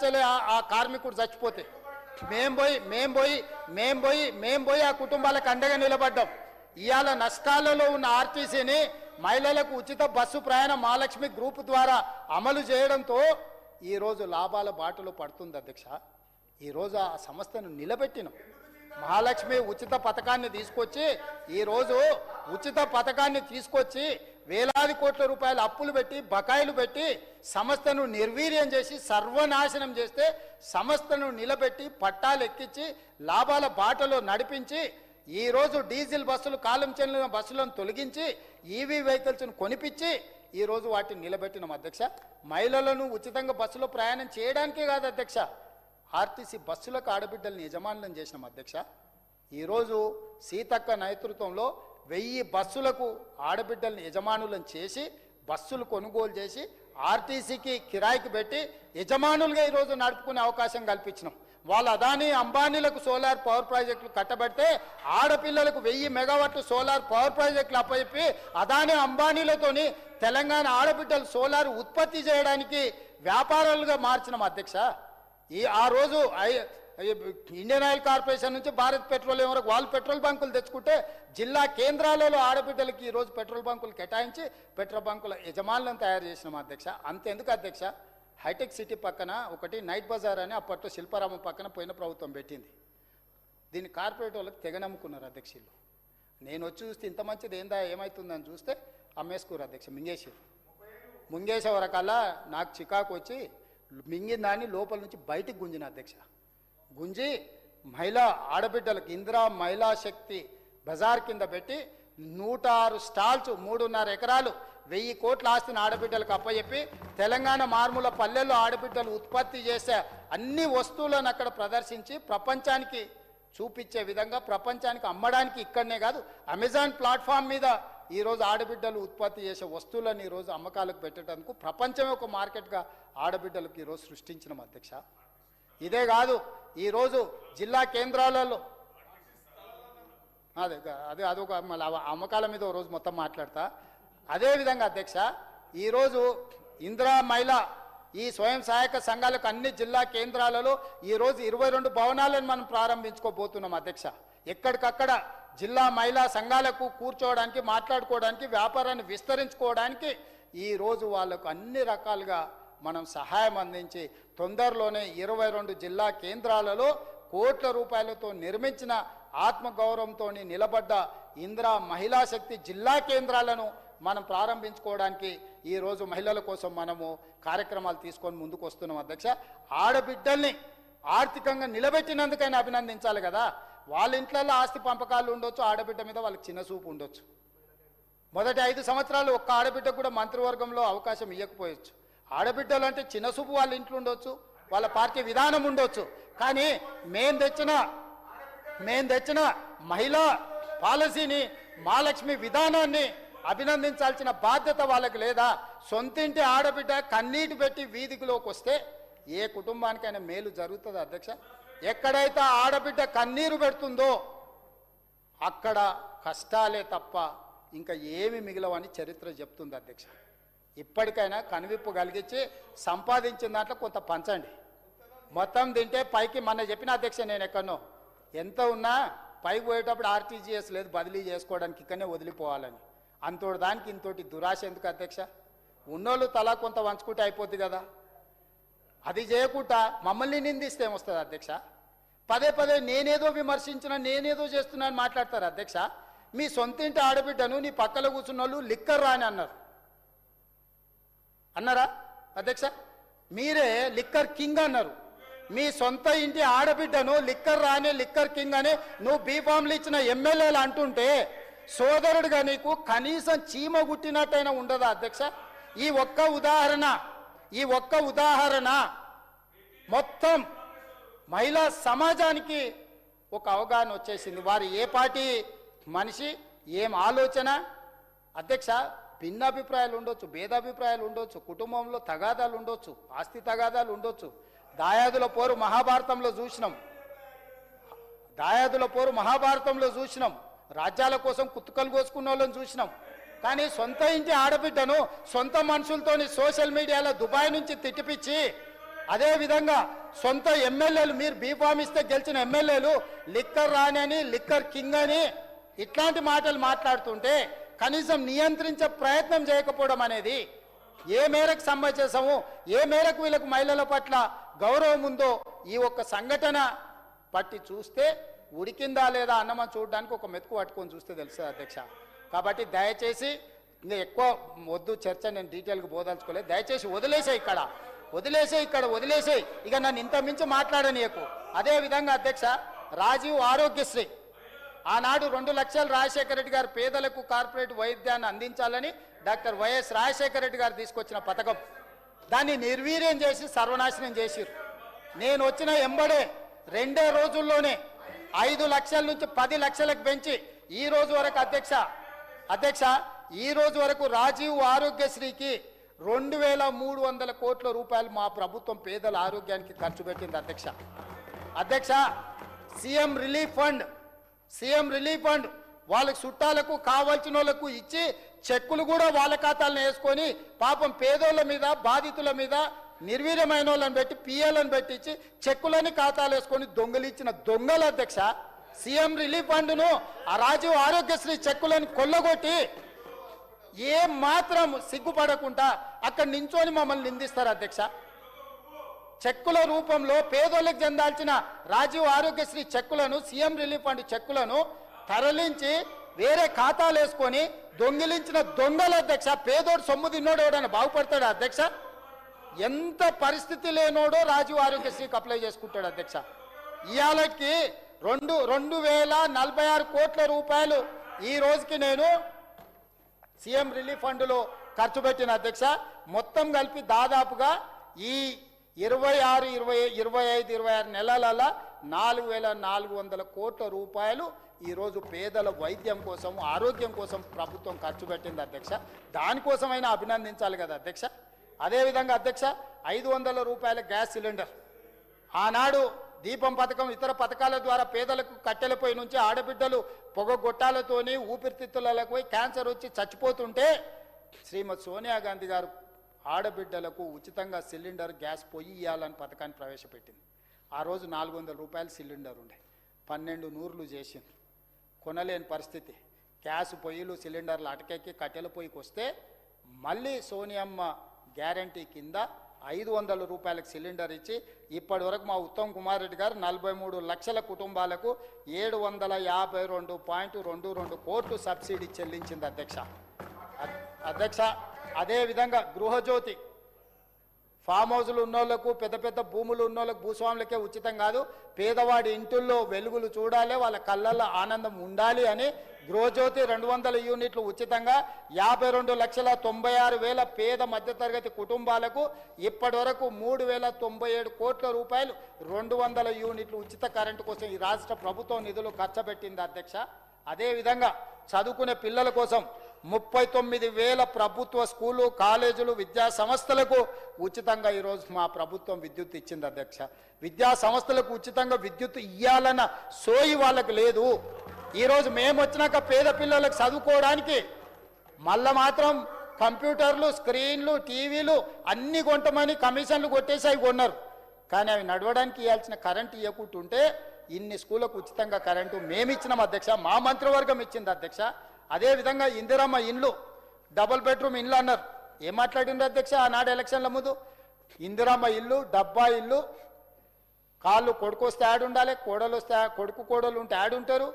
నుంచే ఆ కార్మికుడు చచ్చిపోతే మేం పోయి ఆ కుటుంబాలకు అండగా నిలబడ్డాం. ఇవాళ నష్టాలలో ఉన్న ఆర్టీసీని మహిళలకు ఉచిత బస్సు ప్రయాణం మహాలక్ష్మి గ్రూప్ ద్వారా అమలు చేయడంతో ఈరోజు లాభాల బాటలో పడుతుంది అధ్యక్ష. ఈరోజు ఆ సంస్థను నిలబెట్టినాం. మహాలక్ష్మి ఉచిత పథకాన్ని తీసుకొచ్చి ఈరోజు ఉచిత పథకాన్ని తీసుకొచ్చి వేలాది కోట్ల రూపాయల అప్పులు పెట్టి బకాయిలు పెట్టి సంస్థను నిర్వీర్యం చేసి సర్వనాశనం చేస్తే సంస్థను నిలబెట్టి పట్టాలు ఎక్కించి లాభాల బాటలో నడిపించి ఈరోజు డీజిల్ బస్సులు కాలం చెల్లిన బస్సులను తొలగించి ఈవీ వెహికల్స్ను కొనిపించి ఈరోజు వాటిని నిలబెట్టినాం అధ్యక్ష. మహిళలను ఉచితంగా బస్సులో ప్రయాణం చేయడానికే కాదు అధ్యక్ష, ఆర్టీసీ బస్సులకు ఆడబిడ్డల్ని యజమానులను చేసినాం అధ్యక్ష. ఈరోజు సీతక్క నేతృత్వంలో 1000 బస్సులకు ఆడబిడ్డల్ని యజమానులను చేసి బస్సులు కొనుగోలు చేసి ఆర్టీసీకి కిరాయికి పెట్టి యజమానులుగా ఈరోజు నడుపుకునే అవకాశం కల్పించినాం. వాళ్ళ అదానీ అంబానీలకు సోలార్ పవర్ ప్రాజెక్టులు కట్టబెడితే ఆడపిల్లలకు 1000 మెగావాట్లు సోలార్ పవర్ ప్రాజెక్టులు అప్పచెప్పి అదానీ అంబానీలతోని తెలంగాణ ఆడబిడ్డలు సోలార్ ఉత్పత్తి చేయడానికి వ్యాపారాలుగా మార్చినాం అధ్యక్ష. ఆ రోజు ఇండియన్ ఆయిల్ కార్పొరేషన్ నుంచి భారత్ పెట్రోలియం వరకు వాళ్ళు పెట్రోల్ బంకులు తెచ్చుకుంటే జిల్లా కేంద్రాలలో ఆడబిడ్డలకి ఈరోజు పెట్రోల్ బంకులు కేటాయించి పెట్రోల్ బంకుల యజమానులను తయారు చేసినాం అధ్యక్ష. అంతెందుకు అధ్యక్ష, హైటెక్ సిటీ పక్కన ఒకటి నైట్ బజార్ అని అప్పట్లో శిల్పారామం పక్కన పోయిన ప్రభుత్వం పెట్టింది. దీన్ని కార్పొరేట్ వాళ్ళకి తెగ నమ్ముకున్నారు అధ్యక్షులు. నేను వచ్చి చూస్తే ఇంత మంచిది ఏందా ఏమవుతుందని చూస్తే అమ్మేసుకోరు అధ్యక్ష, ముంగేసే వరకల్లా నాకు చికాకు వచ్చి మింగిన దాన్ని లోపల నుంచి బయటికి గుంజిన అధ్యక్ష. గుంజి మహిళా ఆడబిడ్డలకు ఇందిరా మహిళా శక్తి బజార్ కింద పెట్టి 106 స్టాల్స్ 3.5 ఎకరాలు 1000 కోట్ల ఆస్తిని ఆడబిడ్డలకు అప్పచెప్పి తెలంగాణ మారుమూల పల్లెల్లో ఆడబిడ్డలు ఉత్పత్తి చేసే అన్ని వస్తువులను అక్కడ ప్రదర్శించి ప్రపంచానికి చూపించే విధంగా ప్రపంచానికి అమ్మడానికి ఇక్కడనే కాదు అమెజాన్ ప్లాట్ఫామ్ మీద ఈరోజు ఆడబిడ్డలు ఉత్పత్తి చేసే వస్తువులను ఈరోజు అమ్మకాలకు పెట్టడానికి ప్రపంచమే ఒక మార్కెట్గా ఆడబిడ్డలకు ఈరోజు సృష్టించిన అధ్యక్ష. ఇదే కాదు ఈరోజు జిల్లా కేంద్రాలలో అదొక మళ్ళీ అమ్మకాల మీద రోజు మొత్తం మాట్లాడతా. అదేవిధంగా అధ్యక్ష ఈరోజు ఇందిరా మహిళ ఈ స్వయం సహాయక సంఘాలకు అన్ని జిల్లా కేంద్రాలలో ఈరోజు 22 భవనాలను మనం ప్రారంభించుకోబోతున్నాం అధ్యక్ష. ఎక్కడికక్కడ జిల్లా మహిళా సంఘాలకు కూర్చోవడానికి మాట్లాడుకోవడానికి వ్యాపారాన్ని విస్తరించుకోవడానికి ఈరోజు వాళ్ళకు అన్ని రకాలుగా మనం సహాయం అందించి తొందరలోనే 22 జిల్లా కేంద్రాలలో కోట్ల రూపాయలతో నిర్మించిన ఆత్మగౌరవంతో నిలబడ్డ ఇందిరా మహిళా శక్తి జిల్లా కేంద్రాలను మనం ప్రారంభించుకోవడానికి ఈరోజు మహిళల కోసం మనము కార్యక్రమాలు తీసుకొని ముందుకు వస్తున్నాం అధ్యక్ష. ఆడబిడ్డల్ని ఆర్థికంగా నిలబెట్టినందుకైనా అభినందించాలి కదా. వాళ్ళ ఇంట్లలో ఆస్తి పంపకాలు ఉండొచ్చు, ఆడబిడ్డ మీద వాళ్ళకి చిన్న చూపు ఉండొచ్చు. మొదటి 5 సంవత్సరాలు ఒక్క ఆడబిడ్డ కూడా మంత్రివర్గంలో అవకాశం ఇవ్వకపోవచ్చు. ఆడబిడ్డలు అంటే చిన్న చూపు వాళ్ళ ఇంట్లో ఉండొచ్చు, వాళ్ళ పార్టీ విధానం ఉండొచ్చు. కానీ మేం తెచ్చిన మహిళా పాలసీని మహాలక్ష్మి విధానాన్ని అభినందించాల్సిన బాధ్యత వాళ్ళకి లేదా? సొంతింటి ఆడబిడ్డ కన్నీటి పెట్టి వీధిలోకి వస్తే ఏ కుటుంబానికైనా మేలు జరుగుతుంది అధ్యక్ష. ఎక్కడైతే ఆడబిడ్డ కన్నీరు పెడుతుందో అక్కడ కష్టాలే తప్ప ఇంకా ఏమి మిగిలవని చరిత్ర చెప్తుంది అధ్యక్ష. ఇప్పటికైనా కనువిప్పు కలిగించి సంపాదించిన దాంట్లో కొంత పంచండి. మొత్తం తింటే పైకి మన చెప్పిన అధ్యక్ష, నేను ఎక్కడనో ఎంత ఉన్నా పైకి పోయేటప్పుడు ఆర్టీజీఎస్ లేదు బదిలీ చేసుకోవడానికి, ఇక్కడనే వదిలిపోవాలని. అంతోటి దానికి ఇంతోటి దురాశ ఎందుకు అధ్యక్ష? ఉన్నోళ్ళు తలా కొంత వంచుకుంటే అయిపోద్ది కదా. అది చేయకుండా మమ్మల్ని నిందిస్తే ఏమొస్తుంది అధ్యక్ష? పదే పదే నేనేదో విమర్శించినా నేనేదో చేస్తున్నా అని మాట్లాడతారు అధ్యక్ష. మీ సొంతింటి ఆడబిడ్డను నీ పక్కన కూర్చున్న వాళ్ళు లిక్కర్ రాని అన్నారా అధ్యక్ష? మీరే లిక్కర్ కింగ్ అన్నారు. మీ సొంత ఇంటి ఆడబిడ్డను లిక్కర్ రాని లిక్కర్ కింగ్ అని నువ్వు బీఫామ్లు ఇచ్చిన ఎమ్మెల్యేలు అంటుంటే సోదరుడిగా నీకు కనీసం చీమ గుట్టినట్టయినా ఉండదా అధ్యక్ష? ఈ ఒక్క ఉదాహరణ మొత్తం మహిళా సమాజానికి ఒక అవగాహన వచ్చేసింది. వారు ఏ పార్టీ మనిషి, ఏం ఆలోచన అధ్యక్ష. భిన్నాభిప్రాయాలు ఉండొచ్చు, భేదాభిప్రాయాలు ఉండొచ్చు, కుటుంబంలో తగాదాలు ఉండొచ్చు, ఆస్తి తగాదాలు ఉండొచ్చు. దాయాదుల పోరు మహాభారతంలో చూసినాం. రాజ్యాల కోసం కుత్తుకలు కోసుకున్న వాళ్ళని చూసినాం. కానీ సొంత ఇంటి ఆడబిడ్డను సొంత మనుషులతోని సోషల్ మీడియాలో దుబాయ్ నుంచి తిట్టిపిచ్చి అదేవిధంగా సొంత ఎమ్మెల్యేలు మీరు బీఫామ్ ఇస్తే గెలిచిన ఎమ్మెల్యేలు లిక్కర్ రానని లిక్కర్ కింగ్ అని ఇట్లాంటి మాటలు మాట్లాడుతుంటే కనీసం నియంత్రించే ప్రయత్నం చేయకపోవడం అనేది ఏ మేరకు సమంజసము, ఏ మేరకు వీళ్ళకు మహిళల పట్ల గౌరవం ఉందో ఈ ఒక్క సంఘటన పట్టి చూస్తే ఉడికిందా లేదా అన్నమని చూడడానికి ఒక మెతుకు పట్టుకొని చూస్తే తెలుస్తుంది అధ్యక్ష. కాబట్టి దయచేసి ఇంకా ఎక్కువ వద్దు చర్చ, నేను డీటెయిల్గా బోదలుచుకోలేదు. దయచేసి వదిలేసే ఇక నన్ను ఇంత మించి మాట్లాడనీయకు. అదేవిధంగా అధ్యక్ష, రాజీవ్ ఆరోగ్యశ్రీ ఆనాడు 2 లక్షలు రాజశేఖర రెడ్డి గారు పేదలకు కార్పొరేట్ వైద్యాన్ని అందించాలని డాక్టర్ వైఎస్ రాజశేఖర రెడ్డి గారు తీసుకొచ్చిన పథకం, దాన్ని నిర్వీర్యం చేసి సర్వనాశనం చేసిరు. నేను వచ్చిన ఎంబడే 2 రోజుల్లోనే 5 లక్షల నుంచి 10 లక్షలకు పెంచి ఈ రోజు వరకు అధ్యక్ష ఈ రోజు వరకు రాజీవ్ ఆరోగ్యశ్రీకి 2300 కోట్ల రూపాయలు మా ప్రభుత్వం పేదల ఆరోగ్యానికి ఖర్చు పెట్టింది అధ్యక్ష. సీఎం రిలీఫ్ ఫండ్ వాళ్ళకి చుట్టాలకు కావాల్సిన వాళ్ళకు ఇచ్చి చెక్కులు కూడా వాళ్ళ ఖాతాలను వేసుకొని పాపం పేదోళ్ళ మీద బాధితుల మీద నిర్వీర్యమైన వాళ్ళని పెట్టి పిఎలను పెట్టించి చెక్కులని ఖాతాలు వేసుకొని దొంగలిచ్చిన దొంగలు అధ్యక్ష. సీఎం రిలీఫ్ ఫండ్ను ఆ రాజీవ్ ఆరోగ్యశ్రీ చెక్కులను కొల్లగొట్టి ఏ మాత్రం సిగ్గుపడకుండా అక్కడ నించొని మమ్మల్ని నిందిస్తారు అధ్యక్ష. చెక్కుల రూపంలో పేదోళ్ళకి చెందాల్సిన రాజీవ్ ఆరోగ్యశ్రీ చెక్కులను, సీఎం రిలీఫ్ ఫండ్ చెక్కులను తరలించి వేరే ఖాతాలు వేసుకొని దొంగిలించిన దొంగలు అధ్యక్ష. పేదోడు సొమ్ము తిన్నోడు ఎవడన్నా బాగుపడతాడు అధ్యక్ష? ఎంత పరిస్థితి లేనోడో రాజీవ్ ఆరోగ్యశ్రీకి అప్లై చేసుకుంటాడు అధ్యక్ష. ఇవాళకి 2046 కోట్ల రూపాయలు ఈ రోజుకి నేను సీఎం రిలీఫ్ ఫండ్లో ఖర్చు పెట్టిన అధ్యక్ష. మొత్తం కలిపి దాదాపుగా ఈ 26, 25 నెలలలో 4400 కోట్ల రూపాయలు ఈరోజు పేదల వైద్యం కోసం, ఆరోగ్యం కోసం ప్రభుత్వం ఖర్చు పెట్టింది అధ్యక్ష. దానికోసమైనా అభినందించాలి కదా అధ్యక్ష. అదేవిధంగా అధ్యక్ష, 500 రూపాయల గ్యాస్ సిలిండర్ ఆనాడు దీపం పథకం, ఇతర పథకాల ద్వారా పేదలకు కట్టెలపై నుంచి ఆడబిడ్డలు పొగ గొట్టాలతోని ఊపిరితిత్తులకు పోయి క్యాన్సర్ వచ్చి చచ్చిపోతుంటే శ్రీమతి సోనియా గాంధీ గారు ఆడబిడ్డలకు ఉచితంగా సిలిండర్ గ్యాస్ పొయ్యి ఇవ్వాలని పథకాన్ని ప్రవేశపెట్టింది. ఆ రోజు 400 రూపాయల సిలిండర్ ఉండే, 12 నూర్లు చేసింది. కొనలేని పరిస్థితి. గ్యాస్ పొయ్యిలు సిలిండర్లు అటకెక్కి కట్టెల పొయ్యికి వస్తే మళ్ళీ సోనియమ్మ గ్యారంటీ కింద 500 రూపాయలకు సిలిండర్ ఇచ్చి ఇప్పటి వరకు మా ఉత్తమ్ కుమార్ రెడ్డి గారు 43 లక్షల కుటుంబాలకు 752.22 కోట్లు సబ్సిడీ చెల్లించింది అధ్యక్ష. అదేవిధంగా గృహజ్యోతి ఫామ్ హౌజులు ఉన్నోళ్లకు, పెద్ద పెద్ద భూములు ఉన్నోళ్ళకు, భూస్వాములకే ఉచితం కాదు, పేదవాడి ఇంటిల్లో వెలుగులు చూడాలి, వాళ్ళ కళ్ళల్లో ఆనందం ఉండాలి అని గృహజ్యోతి 200 యూనిట్లు ఉచితంగా 52,96,000 పేద మధ్యతరగతి కుటుంబాలకు ఇప్పటి వరకు 3,097 కోట్ల రూపాయలు 200 యూనిట్లు ఉచిత కరెంటు కోసం ఈ రాష్ట్ర ప్రభుత్వం నిధులు ఖర్చు పెట్టింది అధ్యక్ష. అదేవిధంగా చదువుకునే పిల్లల కోసం 39,000 ప్రభుత్వ స్కూలు, కాలేజీలు, విద్యా సంస్థలకు ఉచితంగా ఈరోజు మా ప్రభుత్వం విద్యుత్ ఇచ్చింది అధ్యక్ష. విద్యా సంస్థలకు ఉచితంగా విద్యుత్ ఇవ్వాలన్న సోయి వాళ్ళకు లేదు. ఈరోజు మేము వచ్చినాక పేద పిల్లలకు చదువుకోవడానికి మళ్ళా మాత్రం కంప్యూటర్లు, స్క్రీన్లు, టీవీలు అన్ని కొంటమని కమిషన్లు కొట్టేసి అవి కొన్నారు. కానీ అవి నడవడానికి ఇవ్వాల్సిన కరెంటు ఇవ్వకుంటుంటే ఇన్ని స్కూళ్ళకు ఉచితంగా కరెంటు మేము ఇచ్చినాం అధ్యక్ష, మా మంత్రివర్గం ఇచ్చింది అధ్యక్ష. అదేవిధంగా ఇందిరమ్మ ఇండ్లు, డబుల్ బెడ్రూమ్ ఇండ్లు అన్నారు. ఏం మాట్లాడిండ్రు అధ్యక్ష ఆనాడు ఎలక్షన్ల ముందు? ఇందిరమ్మ ఇల్లు, డబ్బా ఇల్లు, కాళ్ళు కొడుకు వస్తే యాడ్ ఉండాలి, కోడలు వస్తే కొడుకు కోడలు ఉంటే యాడ్ ఉంటారు,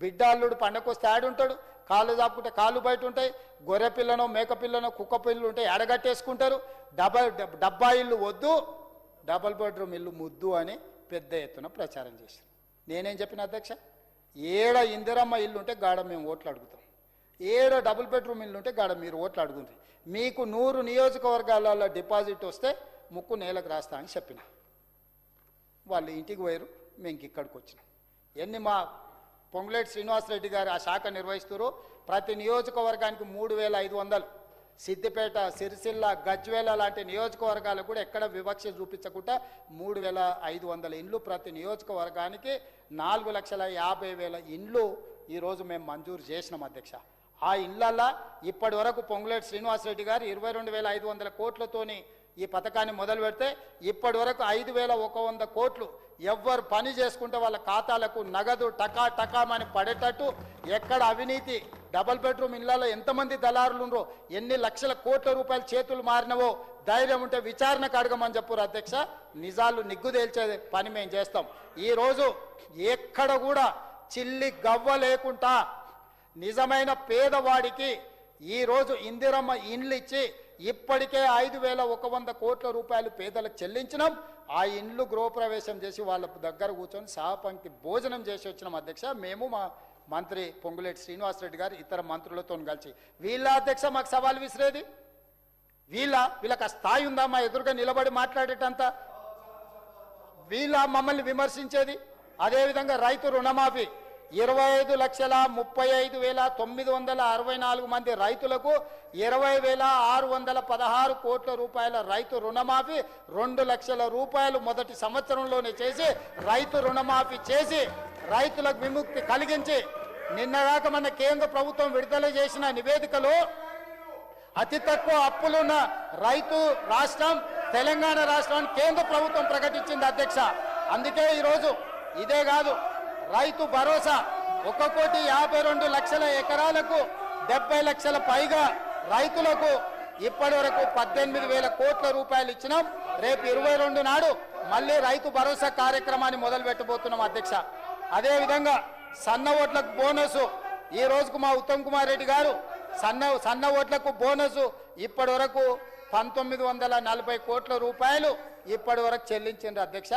బిడ్డ అల్లుడు పండగకు వస్తే యాడ్ ఉంటాడు, కాళ్ళు చాపుకుంటే కాళ్ళు బయట ఉంటాయి, గొర్రె పిల్లనో మేక పిల్లనో కుక్క పిల్లలు ఉంటే ఎడగట్టేసుకుంటారు. డబ్బా ఇల్లు వద్దు, డబుల్ బెడ్రూమ్ ఇల్లు ముద్దు అని పెద్ద ఎత్తున ప్రచారం చేశారు. నేనేం చెప్పిన అధ్యక్ష, ఏడ ఇందిరమ్మ ఇల్లు ఉంటే గాడ మేము ఓట్లు అడుగుతాం, ఏడ డబుల్ బెడ్రూమ్ ఇల్లు ఉంటే గాడ మీరు ఓట్లు అడుగుతుంది, మీకు 100 నియోజకవర్గాలలో డిపాజిట్ వస్తే ముక్కు నేలకు రాస్తా అని చెప్పిన. వాళ్ళు ఇంటికి పోయారు, మేము ఇక్కడికి వచ్చినాం. ఎన్ని మా పొంగులేటి శ్రీనివాసరెడ్డి గారు ఆ శాఖ నిర్వహిస్తారు. ప్రతి నియోజకవర్గానికి 3,500, సిద్దిపేట, సిరిసిల్ల, గజ్వేల లాంటి నియోజకవర్గాలకు కూడా ఎక్కడ వివక్ష చూపించకుండా 3,500 ఇండ్లు ప్రతి నియోజకవర్గానికి 4,50,000 ఇండ్లు ఈరోజు మేము మంజూరు చేసినాం అధ్యక్ష. ఆ ఇండ్లల్లో ఇప్పటి వరకు పొంగులేటి శ్రీనివాసరెడ్డి గారు 22,500 కోట్లతోని ఈ పథకాన్ని మొదలు పెడితే ఇప్పటి వరకు 5,100 కోట్లు ఎవ్వరు పని చేసుకుంటే వాళ్ళ ఖాతాలకు నగదు టకా టకామని పడేటట్టు, ఎక్కడ అవినీతి డబుల్ బెడ్రూమ్ ఇళ్లలో ఎంతమంది దళారులు ఉండరో, ఎన్ని లక్షల కోట్ల రూపాయలు చేతులు మారినవో ధైర్యం ఉంటే విచారణకు అడగమని చెప్పారు అధ్యక్ష. నిజాలు నిగ్గు తేల్చే పని మేము చేస్తాం. ఈరోజు ఎక్కడ కూడా చిల్లి గవ్వ లేకుండా నిజమైన పేదవాడికి ఈరోజు ఇందిరమ్మ ఇండ్లు ఇచ్చి ఇప్పటికే 5,100 కోట్ల రూపాయలు పేదలకు చెల్లించినాం. ఆ ఇండ్లు గృహప్రవేశం చేసి వాళ్ళ దగ్గర కూర్చొని సహపంక్తి భోజనం చేసి వచ్చినాం అధ్యక్ష. మేము మా మంత్రి పొంగులేటి శ్రీనివాసరెడ్డి గారు ఇతర మంత్రులతో కలిసి. వీళ్ళ అధ్యక్ష మాకు సవాల్ విసిరేది, వీళ్ళకి ఆ స్థాయి ఉందా మా ఎదురుగా నిలబడి మాట్లాడేటంత? వీళ్ళ మమ్మల్ని విమర్శించేది. అదేవిధంగా రైతు రుణమాఫీ 25,35,964 మంది రైతులకు 20,616 కోట్ల రూపాయల రైతు రుణమాఫీ 2 లక్షల రూపాయలు మొదటి సంవత్సరంలోనే చేసి రైతు రుణమాఫీ చేసి రైతులకు విముక్తి కలిగించి, నిన్నగాక మన కేంద్ర ప్రభుత్వం విడుదల చేసిన నివేదికలో అతి తక్కువ అప్పులున్న రైతు రాష్ట్రం తెలంగాణ రాష్ట్రాన్ని కేంద్ర ప్రభుత్వం ప్రకటించింది అధ్యక్ష. అందుకే ఈరోజు ఇదే కాదు, రైతు భరోసా 1,52,00,000 ఎకరాలకు 70 లక్షల పైగా రైతులకు ఇప్పటి వరకు 18,000 కోట్ల రూపాయలు ఇచ్చినాం. రేపు 22 నాడు మళ్ళీ రైతు భరోసా కార్యక్రమాన్ని మొదలు పెట్టబోతున్నాం అధ్యక్ష. అదేవిధంగా సన్న ఓట్లకు బోనసు ఈ రోజుకు మా ఉత్తమ్ కుమార్ రెడ్డి గారు సన్న ఓట్లకు బోనసు ఇప్పటి వరకు 1,940 కోట్ల రూపాయలు ఇప్పటి వరకు చెల్లించిండ్రు అధ్యక్ష.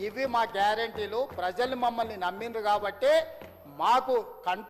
ఇవి మా గ్యారెంటీలు. ప్రజలు మమ్మల్ని నమ్మిండ్రు కాబట్టి మాకు